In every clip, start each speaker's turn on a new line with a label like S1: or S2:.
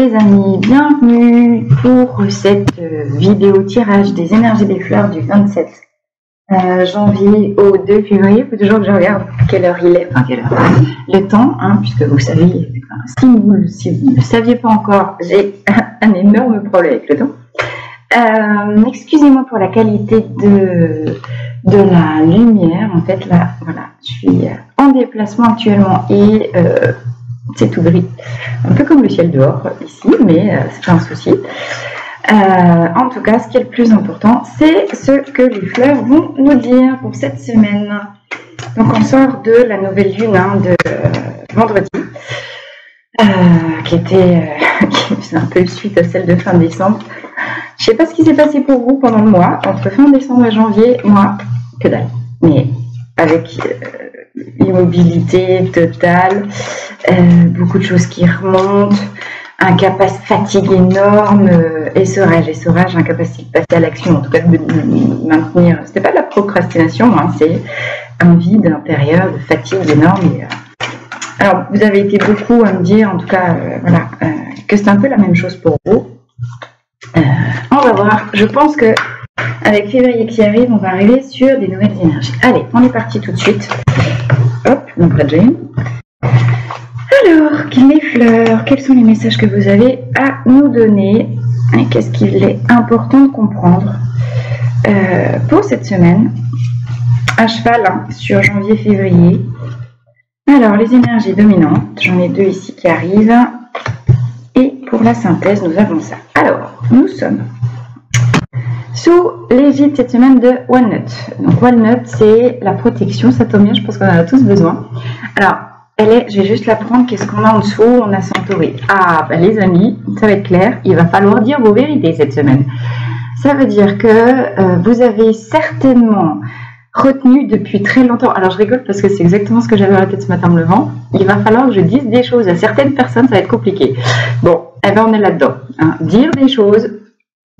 S1: les amis, bienvenue pour cette vidéo tirage des énergies des fleurs du 27 janvier au 2 février. Il faut toujours que je regarde quelle heure il est, enfin quelle heure, le temps, hein, puisque vous savez, si vous ne le saviez pas encore, j'ai un énorme problème avec le temps. Excusez-moi pour la qualité de la lumière. En fait, là, voilà, je suis en déplacement actuellement et c'est tout gris, un peu comme le ciel dehors ici, mais c'est pas un souci. En tout cas, ce qui est le plus important, c'est ce que les fleurs vont nous dire pour cette semaine. Donc, on sort de la nouvelle lune de vendredi, qui c'est un peu suite à celle de fin décembre. Je sais pas ce qui s'est passé pour vous pendant le mois, entre fin décembre et janvier, moi, que dalle. Mais avec immobilité totale, beaucoup de choses qui remontent, incapacité, fatigue énorme, essorage, incapacité de passer à l'action, en tout cas de maintenir, c'était pas de la procrastination, hein, c'est un vide intérieur, de fatigue énorme. Alors, vous avez été beaucoup à me dire, en tout cas, voilà, que c'est un peu la même chose pour vous. On va voir, je pense que avec février qui arrive, on va arriver sur des nouvelles énergies. Allez, on est parti tout de suite. Hop, donc là déjà une. Alors, les fleurs, quels sont les messages que vous avez à nous donner et qu'est-ce qu'il est important de comprendre pour cette semaine à cheval sur janvier-février. Alors, les énergies dominantes, j'en ai deux ici qui arrivent. Et pour la synthèse, nous avons ça. Alors, nous sommes sous l'égide cette semaine de Walnut. Donc Walnut, c'est la protection, ça tombe bien, je pense qu'on en a tous besoin. Alors, je vais juste la prendre, qu'est-ce qu'on a en dessous? On a Centauri. Ah, ben les amis, ça va être clair, il va falloir dire vos vérités cette semaine. Ça veut dire que vous avez certainement retenu depuis très longtemps, alors je rigole parce que c'est exactement ce que j'avais à la tête ce matin en me levant, il va falloir que je dise des choses à certaines personnes, ça va être compliqué. Bon, eh ben on est là-dedans, hein. Dire des choses,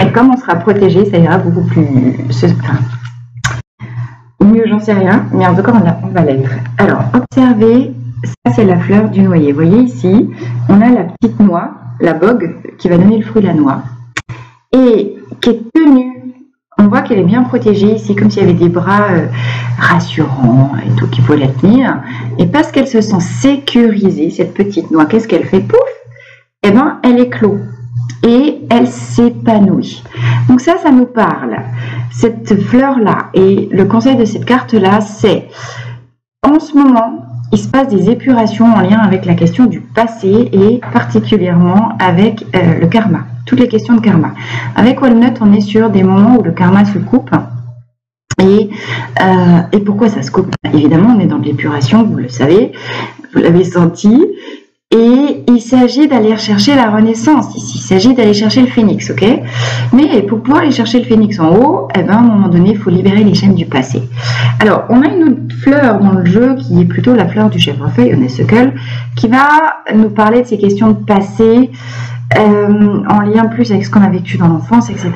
S1: et comme on sera protégé, ça ira beaucoup plus... mieux, j'en sais rien, mais en tout cas, on va l'être. Alors, observez, ça c'est la fleur du noyer. Vous voyez ici, on a la petite noix, la bogue, qui va donner le fruit, la noix, et qui est tenue. On voit qu'elle est bien protégée ici, comme s'il y avait des bras rassurants et tout qui pouvaient la tenir. Et parce qu'elle se sent sécurisée, cette petite noix, qu'est-ce qu'elle fait? Pouf! Eh bien, elle éclot. Et elle s'épanouit. Donc ça nous parle. Cette fleur-là, et le conseil de cette carte-là, c'est, en ce moment, il se passe des épurations en lien avec la question du passé et particulièrement avec le karma, toutes les questions de karma. Avec Walnut, on est sur des moments où le karma se coupe. Et pourquoi ça se coupe? Évidemment, on est dans de l'épuration, vous le savez, vous l'avez senti. Et il s'agit d'aller chercher la renaissance ici, il s'agit d'aller chercher le phénix, ok? Mais pour pouvoir aller chercher le phénix en haut, eh ben, à un moment donné, il faut libérer les chaînes du passé. Alors, on a une autre fleur dans le jeu qui est plutôt la fleur du chèvrefeuille, honeysuckle, qui va nous parler de ces questions de passé, en lien plus avec ce qu'on a vécu dans l'enfance, etc.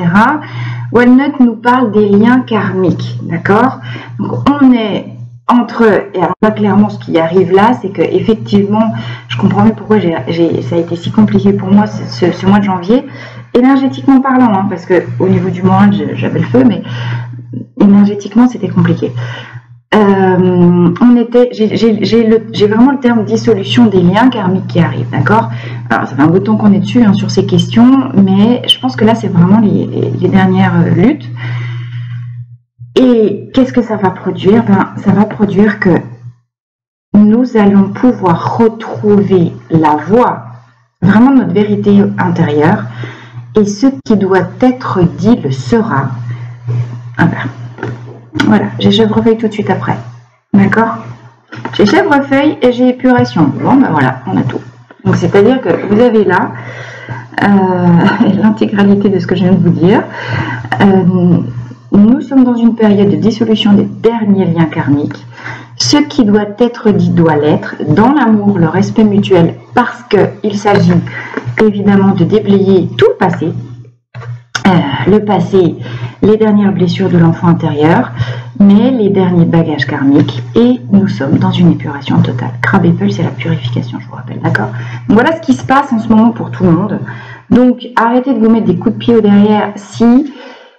S1: Walnut nous parle des liens karmiques, d'accord? Donc, on est... et alors là clairement ce qui arrive là, c'est que effectivement, je comprends mieux pourquoi ça a été si compliqué pour moi ce mois de janvier, énergétiquement parlant, hein, parce que au niveau du moral j'avais le feu, mais énergétiquement c'était compliqué. J'ai vraiment le terme dissolution des liens karmiques qui arrive, d'accord? Alors ça fait un bout de temps qu'on est dessus, hein, sur ces questions, mais je pense que là c'est vraiment les dernières luttes. Et qu'est-ce que ça va produire? Ben, ça va produire que nous allons pouvoir retrouver la voie, vraiment notre vérité intérieure, et ce qui doit être dit le sera. Ah ben, voilà, j'ai chèvrefeuille tout de suite après. D'accord? J'ai chèvrefeuille et j'ai épuration. Bon, ben voilà, on a tout. Donc, c'est-à-dire que vous avez là l'intégralité de ce que je viens de vous dire. Nous sommes dans une période de dissolution des derniers liens karmiques. Ce qui doit être dit doit l'être, dans l'amour, le respect mutuel, parce qu'il s'agit évidemment de déblayer tout le passé, les dernières blessures de l'enfant intérieur, mais les derniers bagages karmiques, et nous sommes dans une épuration totale. Crab Apple, c'est la purification, je vous rappelle, d'accord? Voilà ce qui se passe en ce moment pour tout le monde. Donc, arrêtez de vous mettre des coups de pied au derrière si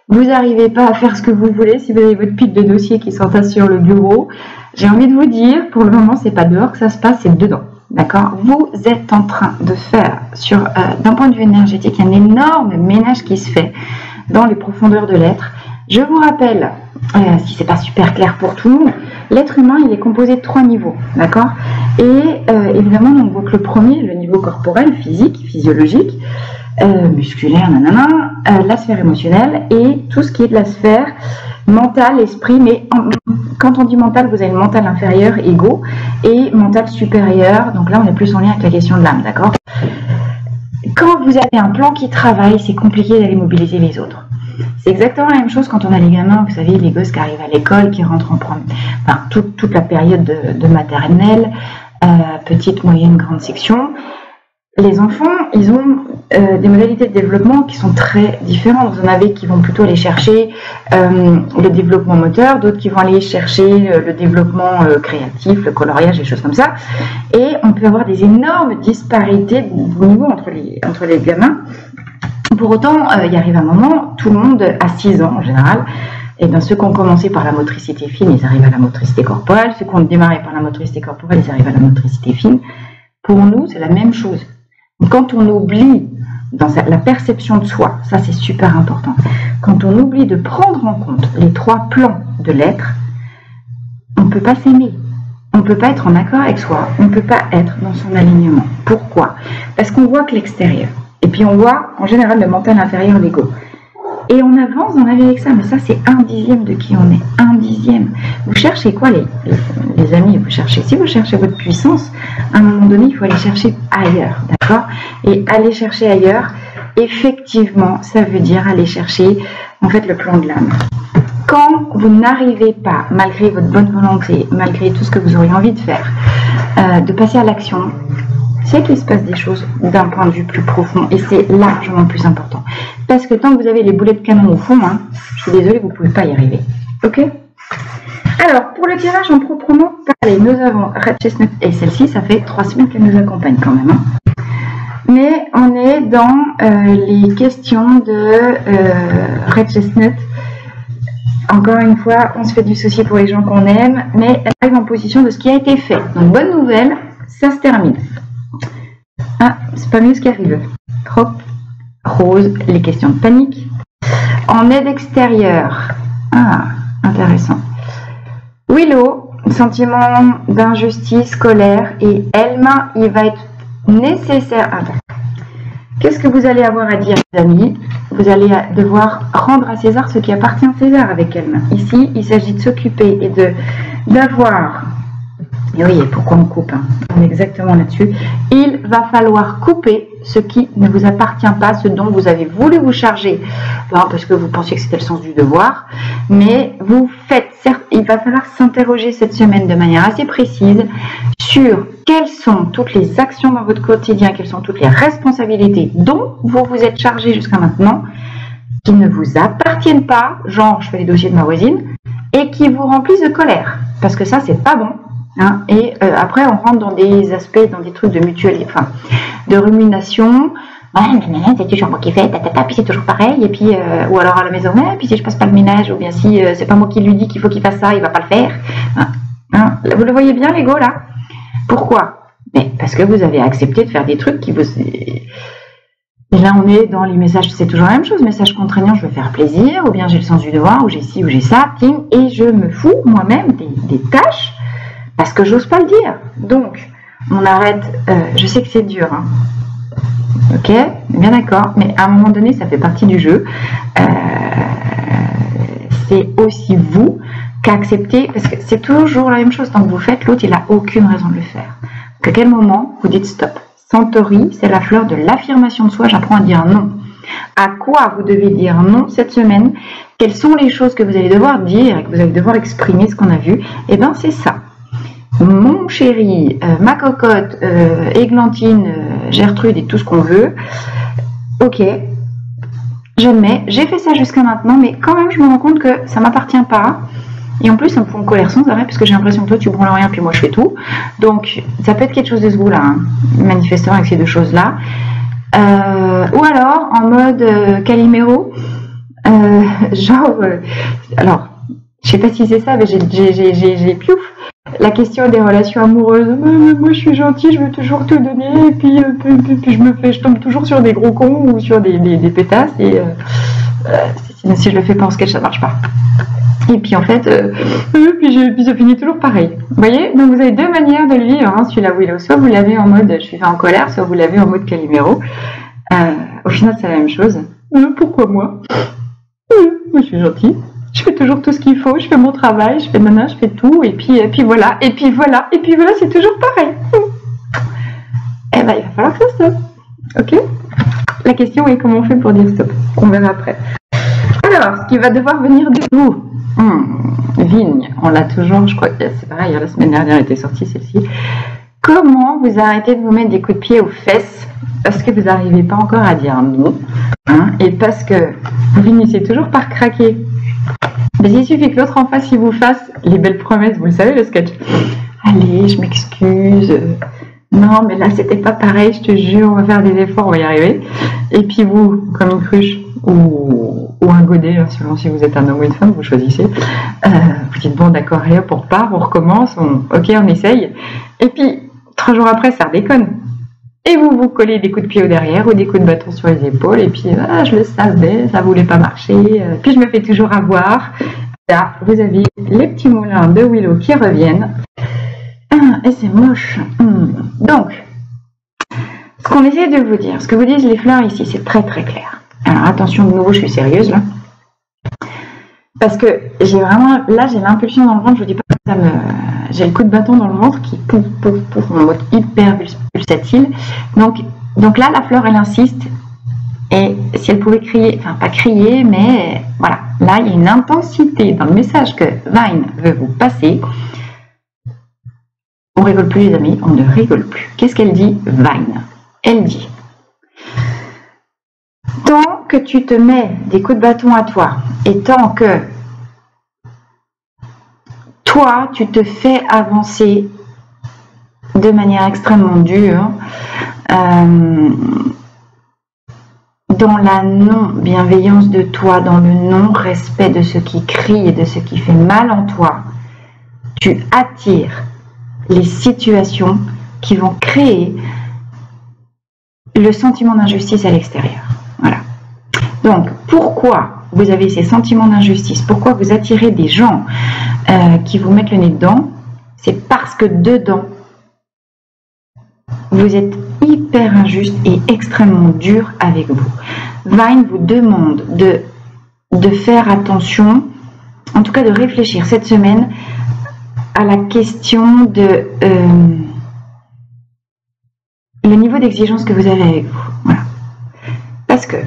S1: vous n'arrivez pas à faire ce que vous voulez, si vous avez votre pile de dossiers qui s'entasse sur le bureau. J'ai envie de vous dire, pour le moment, c'est pas dehors que ça se passe, c'est dedans. D'accord? Vous êtes en train de faire, d'un point de vue énergétique, un énorme ménage qui se fait dans les profondeurs de l'être. Je vous rappelle, si c'est pas super clair pour tout le monde, l'être humain, il est composé de 3 niveaux. D'accord? Et évidemment, on voit que le premier, le niveau corporel, physique, physiologique, musculaire, nanana, la sphère émotionnelle et tout ce qui est de la sphère mental, esprit, mais quand on dit mental, vous avez le mental inférieur, ego, et mental supérieur, donc là on est plus en lien avec la question de l'âme, d'accord? Quand vous avez un plan qui travaille, c'est compliqué d'aller mobiliser les autres. C'est exactement la même chose quand on a les gamins, vous savez, les gosses qui arrivent à l'école, qui rentrent en première, enfin toute la période de maternelle, petite, moyenne, grande section. Les enfants, ils ont des modalités de développement qui sont très différentes. Vous en avez qui vont plutôt aller chercher le développement moteur, d'autres qui vont aller chercher le développement créatif, le coloriage, des choses comme ça. Et on peut avoir des énormes disparités de niveau entre les gamins. Pour autant, il arrive un moment, tout le monde a 6 ans en général. Et bien ceux qui ont commencé par la motricité fine, ils arrivent à la motricité corporelle. Ceux qui ont démarré par la motricité corporelle, ils arrivent à la motricité fine. Pour nous, c'est la même chose. Quand on oublie dans la perception de soi, ça c'est super important, quand on oublie de prendre en compte les 3 plans de l'être, on ne peut pas s'aimer, on ne peut pas être en accord avec soi, on ne peut pas être dans son alignement. Pourquoi? Parce qu'on voit que l'extérieur, et puis on voit en général le mental inférieur, l'ego. Et on avance dans la vie avec ça, mais ça c'est 1/10 de qui on est, 1/10. Vous cherchez quoi les amis? Si vous cherchez votre puissance, à un moment donné, il faut aller chercher ailleurs, d'accord? Et aller chercher ailleurs, effectivement, ça veut dire aller chercher, en fait, le plan de l'âme. Quand vous n'arrivez pas, malgré votre bonne volonté, malgré tout ce que vous auriez envie de faire, de passer à l'action, c'est qu'il se passe des choses d'un point de vue plus profond et c'est largement plus important. Parce que tant que vous avez les boulets de canon au fond, je suis désolée, vous ne pouvez pas y arriver. Ok? Alors, pour le tirage en proprement parler, nous avons Red Chestnut et celle-ci, ça fait 3 semaines qu'elle nous accompagne quand même. Mais on est dans les questions de Red Chestnut. Encore une fois, on se fait du souci pour les gens qu'on aime, mais elle arrive en position de ce qui a été fait. Donc, bonne nouvelle, ça se termine. Ah, c'est pas mieux ce qui arrive. Hop, rose, les questions de panique. En aide extérieure. Ah, intéressant. Willow, sentiment d'injustice, colère. Et Elma, il va être nécessaire. Qu'est-ce que vous allez avoir à dire, les amis? Vous allez devoir rendre à César ce qui appartient à César avec Elma. Ici, il s'agit de s'occuper et d'avoir... Et oui, et pourquoi on coupe? On est exactement là-dessus. Il va falloir couper ce qui ne vous appartient pas, ce dont vous avez voulu vous charger, parce que vous pensiez que c'était le sens du devoir. Mais vous faites, certes, il va falloir s'interroger cette semaine de manière assez précise sur quelles sont toutes les actions dans votre quotidien, quelles sont toutes les responsabilités dont vous vous êtes chargé jusqu'à maintenant, qui ne vous appartiennent pas, genre je fais les dossiers de ma voisine, et qui vous remplissent de colère, parce que ça c'est pas bon. Et après on rentre dans des aspects, dans des trucs de mutualité, enfin de rumination. C'est toujours moi qui fais, puis c'est toujours pareil, et puis ou alors à la maison, puis si je passe pas le ménage, ou bien si c'est pas moi qui lui dis qu'il faut qu'il fasse ça, il va pas le faire. Vous le voyez bien l'ego là? Pourquoi? Mais parce que vous avez accepté de faire des trucs qui vous... Et là on est dans les messages, c'est toujours la même chose, message contraignant, je veux faire plaisir, ou bien j'ai le sens du devoir, ou j'ai ci, ou j'ai ça, et je me fous moi-même des tâches, parce que j'ose pas le dire. Donc, on arrête, je sais que c'est dur, ok, bien d'accord, mais à un moment donné, ça fait partie du jeu. C'est aussi vous qu'accepter, parce que c'est toujours la même chose, tant que vous faites, l'autre, il n'a aucune raison de le faire. Donc, à quel moment vous dites stop? Centauri, c'est la fleur de l'affirmation de soi, j'apprends à dire non. À quoi vous devez dire non cette semaine? Quelles sont les choses que vous allez devoir dire et que vous allez devoir exprimer, ce qu'on a vu? Eh bien, c'est ça. Mon chéri, ma cocotte, Églantine, Gertrude et tout ce qu'on veut. Ok, j'admets, j'ai fait ça jusqu'à maintenant, mais quand même je me rends compte que ça ne m'appartient pas. Et en plus, ça me fout en colère sans arrêt parce que j'ai l'impression que toi, tu branles rien, puis moi, je fais tout. Donc, ça peut être quelque chose de ce goût-là, hein, manifestement avec ces deux choses-là. Ou alors, en mode Calimero, alors, je sais pas si c'est ça, mais j'ai piouf. La question des relations amoureuses. Moi, je suis gentille, je veux toujours te donner, et puis je tombe toujours sur des gros cons ou sur des pétasses, et si je le fais pas en sketch, ça marche pas. Et puis en fait, puis ça finit toujours pareil. Vous voyez? Donc vous avez deux manières de le vivre, hein, celui-là Willow. Soit vous l'avez en mode je suis en colère, soit vous l'avez en mode Calimero. Au final, c'est la même chose. Pourquoi moi? Moi, je suis gentille. Je fais toujours tout ce qu'il faut, je fais mon travail, je fais nana, je fais tout, et puis voilà, et puis voilà, c'est toujours pareil. Eh ben, il va falloir que ça stoppe. Ok? La question est comment on fait pour dire stop? On verra après. Alors, ce qui va devoir venir de vous. Vigne, on l'a toujours, je crois que c'est pareil, la semaine dernière elle était sortie celle-ci. Comment vous arrêtez de vous mettre des coups de pied aux fesses parce que vous n'arrivez pas encore à dire non, hein, et parce que vous finissez toujours par craquer. Mais il suffit que l'autre en face, il vous fasse les belles promesses, vous le savez le sketch. Allez, je m'excuse. Non, mais là, c'était pas pareil, je te jure, on va faire des efforts, on va y arriver. Et puis vous, comme une cruche ou un godet, hein, selon si vous êtes un homme ou une femme, vous choisissez. Vous dites, bon, d'accord, allez hop, on repart, on recommence, ok, on essaye. Et puis, 3 jours après, ça redéconne. Et vous vous collez des coups de pied au derrière ou des coups de bâton sur les épaules. Et puis, je le savais, ça voulait pas marcher. Puis, je me fais toujours avoir. Là, vous avez les petits moulins de Willow qui reviennent. Et c'est moche. Donc, ce qu'on essaie de vous dire, ce que vous disent les fleurs ici, c'est très très clair. Alors, attention, de nouveau, je suis sérieuse là. Parce que j'ai vraiment, là, j'ai l'impulsion dans le ventre, je vous dis pas que ça me... J'ai le coup de bâton dans le ventre qui pouf, en mode hyper pulsatile. Donc là, la fleur, elle insiste. Et si elle pouvait crier, enfin pas crier, mais voilà. Là, il y a une intensité dans le message que Vine veut vous passer. On rigole plus, les amis, on ne rigole plus. Qu'est-ce qu'elle dit, Vine? Elle dit, tant que tu te mets des coups de bâton à toi, et tant que toi, tu te fais avancer de manière extrêmement dure, dans la non-bienveillance de toi, dans le non-respect de ce qui crie et de ce qui fait mal en toi, tu attires les situations qui vont créer le sentiment d'injustice à l'extérieur. Voilà. Donc, pourquoi vous avez ces sentiments d'injustice? Pourquoi vous attirez des gens qui vous mettent le nez dedans? C'est parce que dedans, vous êtes hyper injuste et extrêmement dur avec vous. Vine vous demande de faire attention, en tout cas de réfléchir cette semaine à la question de le niveau d'exigence que vous avez avec vous. Voilà. Parce que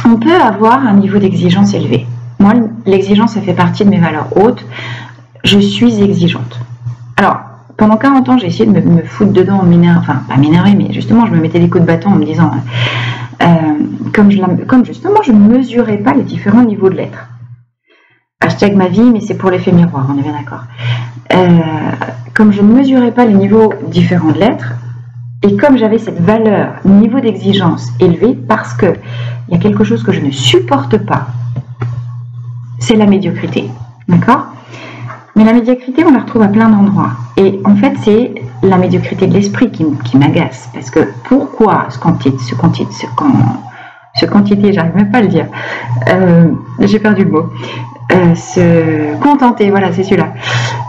S1: on peut avoir un niveau d'exigence élevé. Moi, l'exigence, ça fait partie de mes valeurs hautes. Je suis exigeante. Alors, pendant 40 ans, j'ai essayé de me foutre dedans, enfin, pas m'énerver, mais justement, je me mettais des coups de bâton en me disant, comme justement, je ne mesurais pas les différents niveaux de l'être. Hashtag ma vie, mais c'est pour l'effet miroir, on est bien d'accord. Comme je ne mesurais pas les niveaux différents de l'être, et comme j'avais cette valeur, niveau d'exigence élevé, parce que il y a quelque chose que je ne supporte pas, c'est la médiocrité, d'accord? Mais la médiocrité, on la retrouve à plein d'endroits. Et en fait, c'est la médiocrité de l'esprit qui m'agace. Parce que pourquoi se quantité, j'arrive même pas à le dire. J'ai perdu le mot. Se contenter, voilà, c'est celui-là.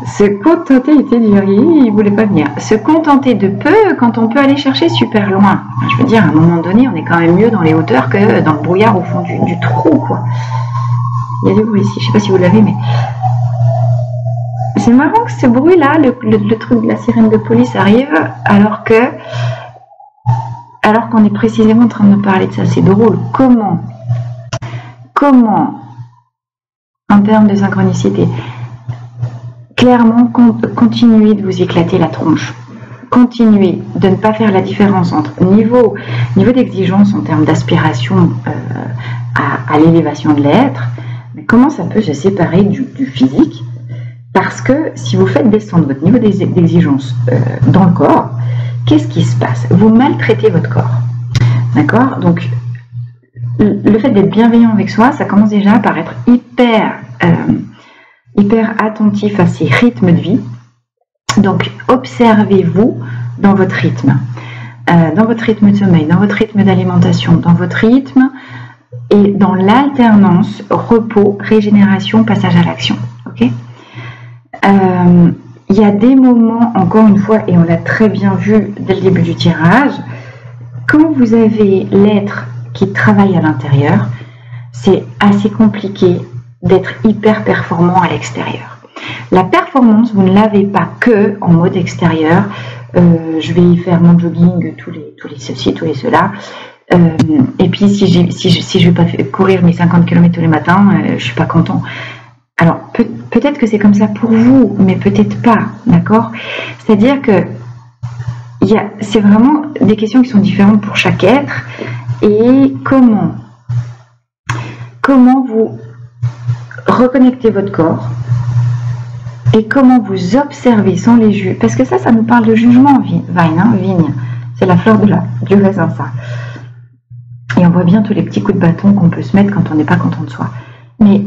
S1: Se contenter était dur, il voulait pas venir. Se contenter de peu quand on peut aller chercher super loin. Je veux dire, à un moment donné, on est quand même mieux dans les hauteurs que dans le brouillard au fond du trou, quoi. Il y a du bruit ici, je sais pas si vous l'avez, mais... C'est marrant que ce bruit-là, le truc de la sirène de police arrive alors qu'on est précisément en train de parler de ça. C'est drôle. Comment, en termes de synchronicité, clairement, continuez de vous éclater la tronche. Continuez de ne pas faire la différence entre niveau d'exigence en termes d'aspiration à l'élévation de l'être, Mais comment ça peut se séparer du physique? Parce que si vous faites descendre votre niveau d'exigence dans le corps, qu'est-ce qui se passe? Vous maltraitez votre corps. D'accord? Donc, le fait d'être bienveillant avec soi, ça commence déjà par être hyper attentif à ses rythmes de vie. Donc, observez-vous dans votre rythme. Dans votre rythme de sommeil, dans votre rythme d'alimentation, dans votre rythme et dans l'alternance, repos, régénération, passage à l'action. Ok? Il y a des moments, encore une fois, et on l'a très bien vu dès le début du tirage, quand vous avez l'être qui travaille à l'intérieur, c'est assez compliqué d'être hyper performant à l'extérieur. La performance, vous ne l'avez pas que en mode extérieur. Je vais faire mon jogging, tous les ceci, tous les cela. Et puis si je vais pas courir mes 50 km tous les matins, je suis pas content. Alors peut-être que c'est comme ça pour vous, mais peut-être pas, d'accord? C'est-à-dire que c'est vraiment des questions qui sont différentes pour chaque être. Et comment vous reconnectez votre corps et comment vous observez sans les juger, parce que ça nous parle de jugement, vigne, c'est la fleur du raisin, ça. Et on voit bien tous les petits coups de bâton qu'on peut se mettre quand on n'est pas content de soi. Mais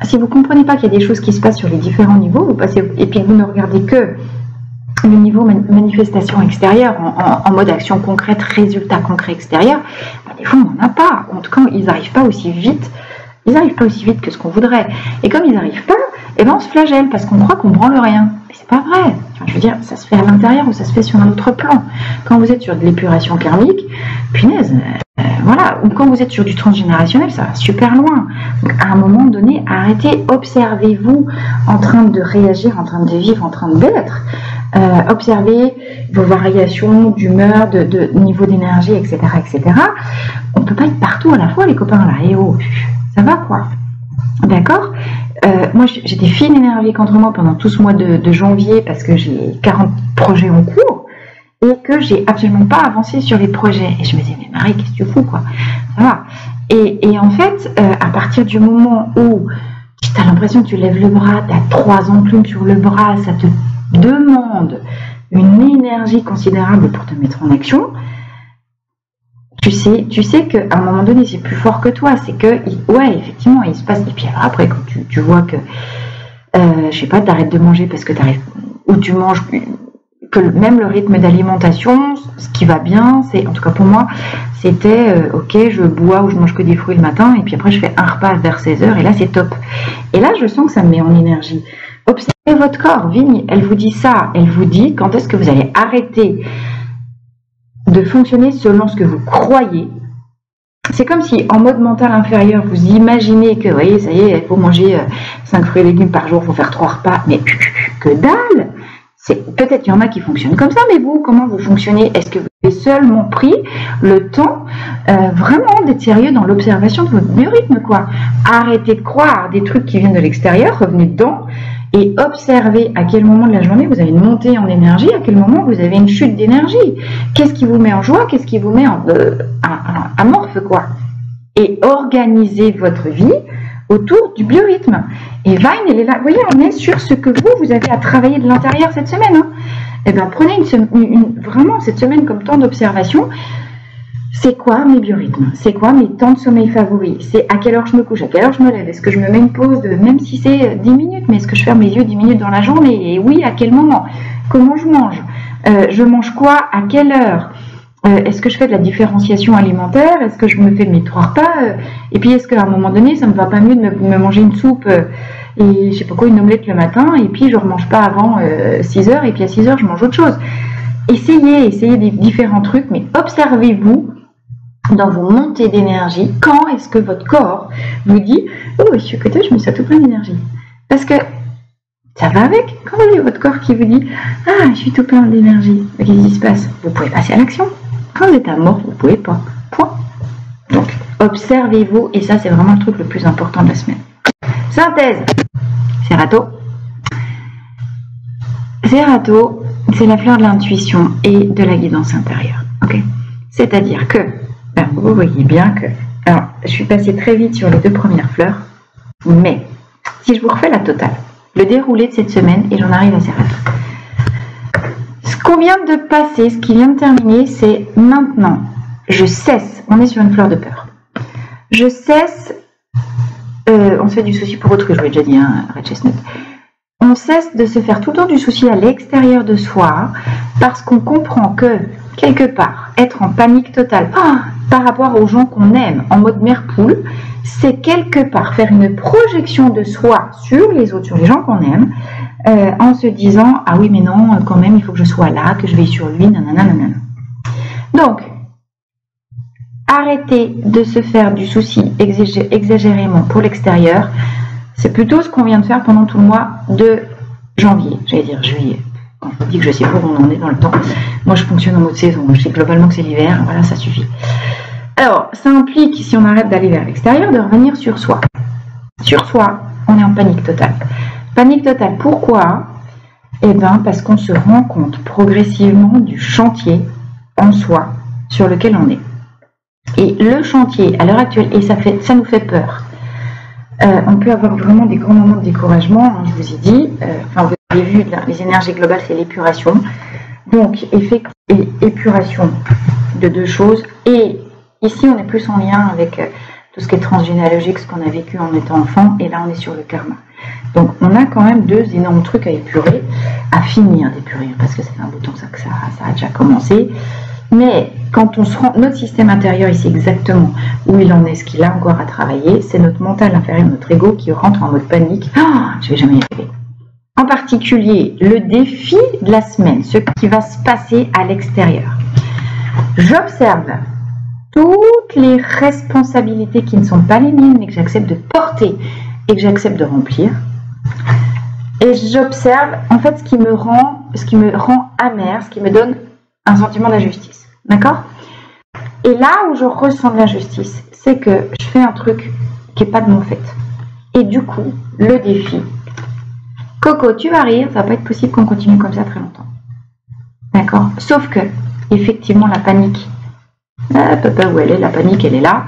S1: si vous ne comprenez pas qu'il y a des choses qui se passent sur les différents niveaux, vous passez, et puis vous ne regardez que le niveau manifestation extérieure en mode action concrète, résultat concret extérieur, ben des fois on n'en a pas. En tout cas, ils n'arrivent pas aussi vite. Ils n'arrivent pas aussi vite que ce qu'on voudrait. Et comme ils n'arrivent pas, eh ben on se flagelle parce qu'on croit qu'on branle rien. Mais c'est pas vrai. Enfin, je veux dire, ça se fait à l'intérieur ou ça se fait sur un autre plan. Quand vous êtes sur de l'épuration karmique, punaise, voilà. Ou quand vous êtes sur du transgénérationnel, ça va super loin. Donc à un moment donné, arrêtez, observez-vous en train de réagir, en train de vivre, en train d'être. Observez vos variations d'humeur, de niveau d'énergie, etc., etc. On ne peut pas être partout à la fois, les copains, là. Et oh, ça va quoi? D'accord? Moi, j'étais fine énergique entre moi pendant tout ce mois de janvier parce que j'ai 40 projets en cours et que j'ai absolument pas avancé sur les projets. Et je me disais, mais Marie, qu'est-ce que tu fous, quoi? Ça va. Et en fait, à partir du moment où tu as l'impression que tu lèves le bras, tu as 3 enclumes sur le bras, ça te demande une énergie considérable pour te mettre en action, tu sais qu'à un moment donné, c'est plus fort que toi. C'est que, ouais, effectivement, il se passe. Et puis alors après, quand tu vois que, je sais pas, tu arrêtes de manger parce que tu arrives, ou tu manges, que même le rythme d'alimentation, ce qui va bien, c'est, en tout cas pour moi, c'était, ok, je bois ou je mange que des fruits le matin, et puis après, je fais un repas vers 16h, et là, c'est top. Et là, je sens que ça me met en énergie. Observez votre corps, Vigne, elle vous dit ça, elle vous dit quand est-ce que vous allez arrêter de fonctionner selon ce que vous croyez. C'est comme si en mode mental inférieur, vous imaginez que, vous voyez, ça y est, il faut manger 5 fruits et légumes par jour, il faut faire 3 repas, mais que dalle! Peut-être qu'il y en a qui fonctionnent comme ça, mais vous, comment vous fonctionnez? Est-ce que vous avez seulement pris le temps vraiment d'être sérieux dans l'observation de votre biorhythme, quoi? Arrêtez de croire des trucs qui viennent de l'extérieur, revenez dedans, et observez à quel moment de la journée vous avez une montée en énergie, à quel moment vous avez une chute d'énergie. Qu'est-ce qui vous met en joie, qu'est-ce qui vous met en amorphe, quoi. Et organisez votre vie autour du biorhythme. Et Vine, elle est là. Vous voyez, on est sur ce que vous avez à travailler de l'intérieur cette semaine. Hein. Eh bien, prenez vraiment cette semaine comme temps d'observation. C'est quoi mes biorhythmes? C'est quoi mes temps de sommeil favoris? C'est à quelle heure je me couche, à quelle heure je me lève? Est-ce que je me mets une pause, même si c'est 10 minutes, mais est-ce que je ferme les yeux 10 minutes dans la journée? Et oui, à quel moment? Comment je mange? Je mange quoi? À quelle heure? Est-ce que je fais de la différenciation alimentaire? Est-ce que je me fais mes 3 repas? Et puis, est-ce qu'à un moment donné, ça me va pas mieux de me manger une soupe et je sais pas quoi, une omelette le matin, et puis je ne remange pas avant 6 heures, et puis à 6 heures, je mange autre chose? Essayez des différents trucs, mais observez-vous dans vos montées d'énergie. Quand est-ce que votre corps vous dit « Oh, je suis côté, je me sens tout plein d'énergie ». Parce que ça va avec. Quand vous avez votre corps qui vous dit « Ah, je suis tout plein d'énergie », qu'est-ce qui se passe? Vous pouvez passer à l'action. Quand vous êtes amorphe, vous ne pouvez pas. Point. Donc, observez-vous, et ça, c'est vraiment le truc le plus important de la semaine. Synthèse. Serato. Serato, c'est la fleur de l'intuition et de la guidance intérieure. Ok. C'est-à-dire que, ben, vous voyez bien que, alors, je suis passée très vite sur les 2 premières fleurs. Mais, si je vous refais la totale, le déroulé de cette semaine, et j'en arrive assez rapide. Ce qu'on vient de passer, ce qui vient de terminer, c'est maintenant, je cesse, on est sur une fleur de peur, je cesse, on se fait du souci pour autrui, je vous l'ai déjà dit, hein, Red Chestnut, on cesse de se faire tout le temps du souci à l'extérieur de soi, parce qu'on comprend que, quelque part, être en panique totale, par rapport aux gens qu'on aime, en mode mère poule, c'est quelque part faire une projection de soi sur les autres, sur les gens qu'on aime, en se disant, ah oui mais non, quand même il faut que je sois là, que je veille sur lui, nanana, nanana. Donc, arrêtez de se faire du souci exagérément pour l'extérieur, c'est plutôt ce qu'on vient de faire pendant tout le mois de janvier, j'allais dire juillet. Quand je vous dis que je sais pas où on en est dans le temps, moi je fonctionne en mode saison, je sais globalement que c'est l'hiver, voilà, ça suffit. Alors, ça implique, si on arrête d'aller vers l'extérieur, de revenir sur soi. Sur soi, on est en panique totale. Panique totale, pourquoi? Eh bien, parce qu'on se rend compte progressivement du chantier en soi sur lequel on est. Et le chantier, à l'heure actuelle, et ça nous fait peur. On peut avoir vraiment des grands moments de découragement, hein, je vous ai dit. Vous avez vu, les énergies globales, c'est l'épuration. Donc, épuration de deux choses. Et ici, on est plus en lien avec tout ce qui est transgénéalogique, ce qu'on a vécu en étant enfant. Et là, on est sur le karma. Donc, on a quand même deux énormes trucs à épurer, à finir d'épurer, parce que c'est un bouton que ça a déjà commencé. Mais quand on se rend, notre système intérieur, il sait exactement où il en est, ce qu'il a encore à travailler. C'est notre mental inférieur, notre ego qui rentre en mode panique. Je vais jamais y arriver. En particulier, le défi de la semaine, ce qui va se passer à l'extérieur. J'observe toutes les responsabilités qui ne sont pas les miennes, mais que j'accepte de porter et que j'accepte de remplir. Et j'observe en fait ce qui me rend amer, ce qui me donne un sentiment d'injustice. D'accord? Et là où je ressens de l'injustice, c'est que je fais un truc qui n'est pas de mon fait. Et du coup, le défi. Coco, tu vas rire, ça va pas être possible qu'on continue comme ça très longtemps. D'accord? Sauf que, effectivement, la panique, papa où elle est, la panique, elle est là.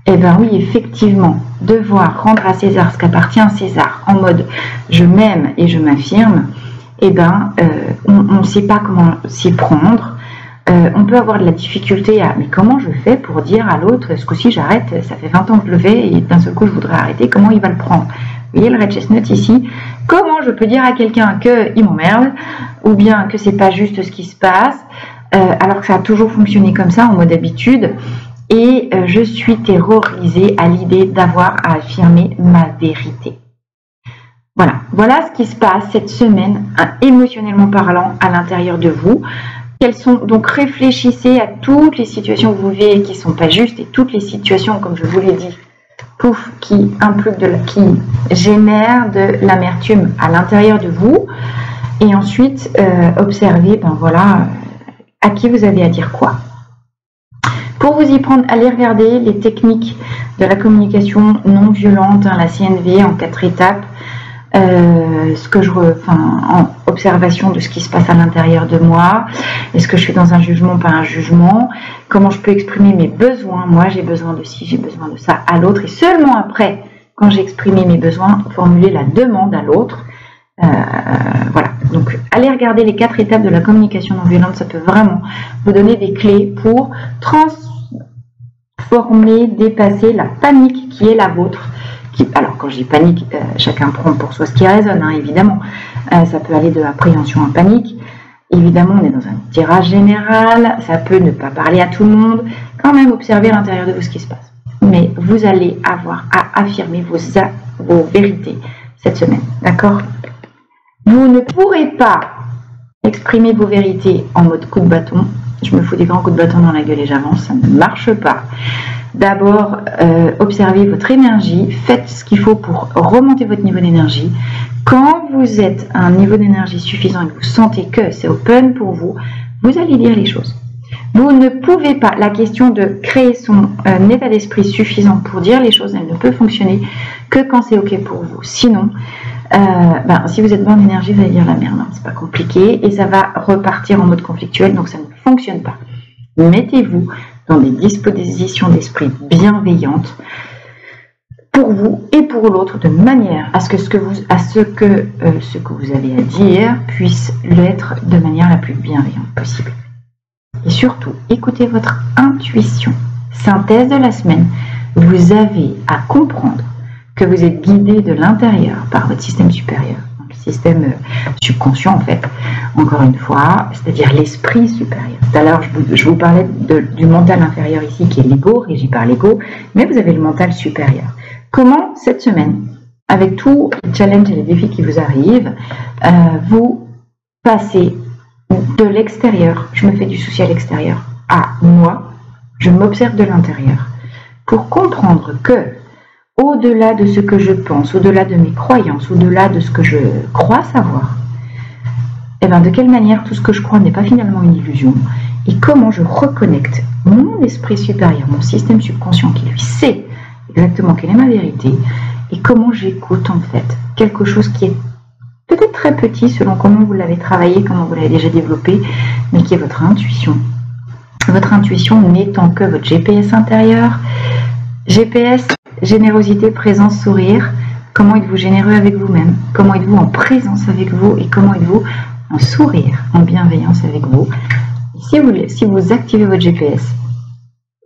S1: Eh bien oui, effectivement, devoir rendre à César ce qu'appartient à César, en mode je m'aime et je m'affirme, eh bien, on ne sait pas comment s'y prendre. On peut avoir de la difficulté à, mais comment je fais pour dire à l'autre, ce coup-ci j'arrête, ça fait 20 ans que je le fais et d'un seul coup je voudrais arrêter, comment il va le prendre? Vous voyez le Red Chestnut ici, comment je peux dire à quelqu'un qu'il m'emmerde, ou bien que c'est pas juste ce qui se passe, alors que ça a toujours fonctionné comme ça en mode habitude, et je suis terrorisée à l'idée d'avoir à affirmer ma vérité. Voilà ce qui se passe cette semaine, émotionnellement parlant, à l'intérieur de vous. Donc réfléchissez à toutes les situations que vous vivez qui ne sont pas justes et toutes les situations, comme je vous l'ai dit, qui génèrent de l'amertume à l'intérieur de vous. Et ensuite, observez, à qui vous avez à dire quoi. Pour vous y prendre, allez regarder les techniques de la communication non violente, la CNV en 4 étapes. En observation de ce qui se passe à l'intérieur de moi, est-ce que je suis dans un jugement, pas un jugement, comment je peux exprimer mes besoins, moi j'ai besoin de ci, j'ai besoin de ça à l'autre, et seulement après, quand j'ai exprimé mes besoins, formuler la demande à l'autre. Voilà, donc allez regarder les 4 étapes de la communication non violente, ça peut vraiment vous donner des clés pour transformer, dépasser la panique qui est la vôtre. Alors, quand je dis panique, chacun prend pour soi ce qui résonne, hein, évidemment. Ça peut aller de appréhension à panique. Évidemment, on est dans un tirage général. Ça peut ne pas parler à tout le monde. Quand même, observer à l'intérieur de vous ce qui se passe. Mais vous allez avoir à affirmer vos vérités cette semaine. D'accord? Vous ne pourrez pas exprimer vos vérités en mode coup de bâton. Je me fous des grands coups de bâton dans la gueule et j'avance. Ça ne marche pas. D'abord, observez votre énergie, faites ce qu'il faut pour remonter votre niveau d'énergie. Quand vous êtes à un niveau d'énergie suffisant et que vous sentez que c'est open pour vous, vous allez dire les choses. Vous ne pouvez pas, la question de créer son état d'esprit suffisant pour dire les choses, elle ne peut fonctionner que quand c'est ok pour vous. Sinon, si vous êtes dans l'énergie, vous allez dire la merde, hein, c'est pas compliqué et ça va repartir en mode conflictuel, donc ça ne fonctionne pas. Mettez-vous dans des dispositions d'esprit bienveillantes pour vous et pour l'autre, de manière à ce que ce que vous avez à dire puisse l'être de manière la plus bienveillante possible. Et surtout, écoutez votre intuition. Synthèse de la semaine, vous avez à comprendre que vous êtes guidé de l'intérieur par votre système supérieur, donc le système subconscient en fait, encore une fois, c'est-à-dire l'esprit supérieur. Tout à l'heure, je vous parlais du mental inférieur ici, qui est l'ego, régi par l'ego, mais vous avez le mental supérieur. Comment, cette semaine, avec tous les challenges et les défis qui vous arrivent, vous passez de l'extérieur, je me fais du souci à l'extérieur, à moi, je m'observe de l'intérieur, pour comprendre que, au-delà de ce que je pense, au-delà de mes croyances, au-delà de ce que je crois savoir, et bien de quelle manière tout ce que je crois n'est pas finalement une illusion, et comment je reconnecte mon esprit supérieur, mon système subconscient qui lui sait exactement quelle est ma vérité, et comment j'écoute en fait quelque chose qui est peut-être très petit selon comment vous l'avez travaillé, comment vous l'avez déjà développé, mais qui est votre intuition. Votre intuition n'étant que votre GPS intérieur. GPS, générosité, présence, sourire. Comment êtes-vous généreux avec vous-même? Comment êtes-vous en présence avec vous? Et comment êtes-vous en sourire, en bienveillance avec vous? Et si vous activez votre GPS,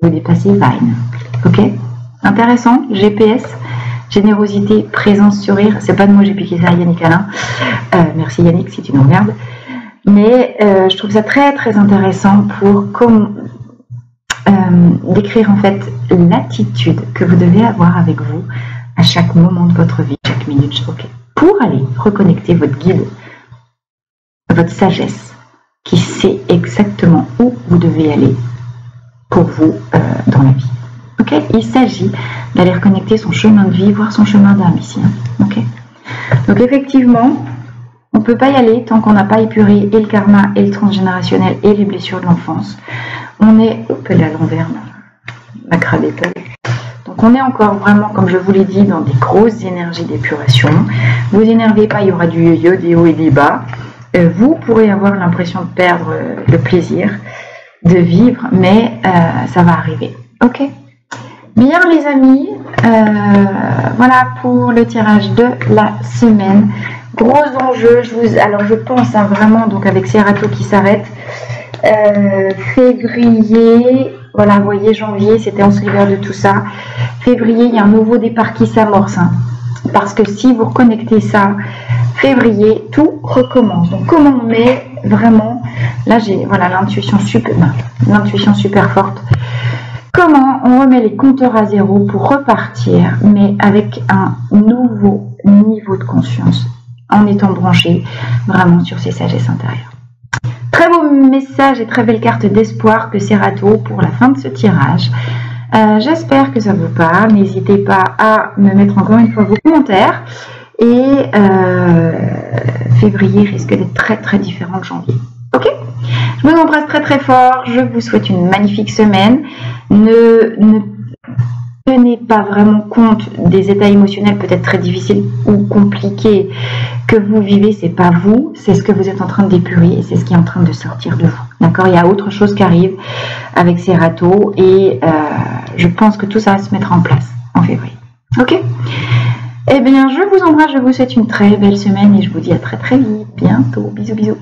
S1: vous dépassez Vine. Ok? Intéressant, GPS, générosité, présence, sourire. C'est pas de moi, j'ai piqué ça à Yannick Alain. Merci Yannick si tu nous regardes. Mais je trouve ça très très intéressant pour décrire en fait l'attitude que vous devez avoir avec vous à chaque moment de votre vie, chaque minute, pour aller reconnecter votre guide, votre sagesse, qui sait exactement où vous devez aller pour vous dans la vie. Okay, il s'agit d'aller reconnecter son chemin de vie, voir son chemin d'âme ici. Okay. Donc effectivement, on ne peut pas y aller tant qu'on n'a pas épuré et le karma, et le transgénérationnel, et les blessures de l'enfance. On est... Hop là, l'envers, ma crade d'épaule. Donc on est encore vraiment, comme je vous l'ai dit, dans des grosses énergies d'épuration. Vous énervez pas, il y aura du yo-yo, des hauts et des bas. Vous pourrez avoir l'impression de perdre le plaisir de vivre, mais ça va arriver. Ok ? Bien les amis, voilà pour le tirage de la semaine. Gros enjeu, alors je pense vraiment, donc avec Serato qui s'arrête, février, voilà vous voyez janvier, c'était en suiveur de tout ça. Février, il y a un nouveau départ qui s'amorce, hein, parce que si vous reconnectez ça, février, tout recommence. Donc comment on met vraiment, là j'ai voilà l'intuition super forte. Comment on remet les compteurs à zéro pour repartir, mais avec un nouveau niveau de conscience, en étant branché vraiment sur ses sagesses intérieures. Très beau message et très belle carte d'espoir que Serato pour la fin de ce tirage. J'espère que ça vous parle. N'hésitez pas à me mettre encore une fois vos commentaires. Et février risque d'être très très différent de janvier. Ok ? Je vous embrasse très très fort. Je vous souhaite une magnifique semaine. Ne tenez pas vraiment compte des états émotionnels peut-être très difficiles ou compliqués que vous vivez. C'est pas vous, c'est ce que vous êtes en train d'épurer et c'est ce qui est en train de sortir de vous. D'accord ? Il y a autre chose qui arrive avec Serato et je pense que tout ça va se mettre en place en février. Ok ? Eh bien, je vous embrasse, je vous souhaite une très belle semaine et je vous dis à très très vite, bientôt. Bisous bisous.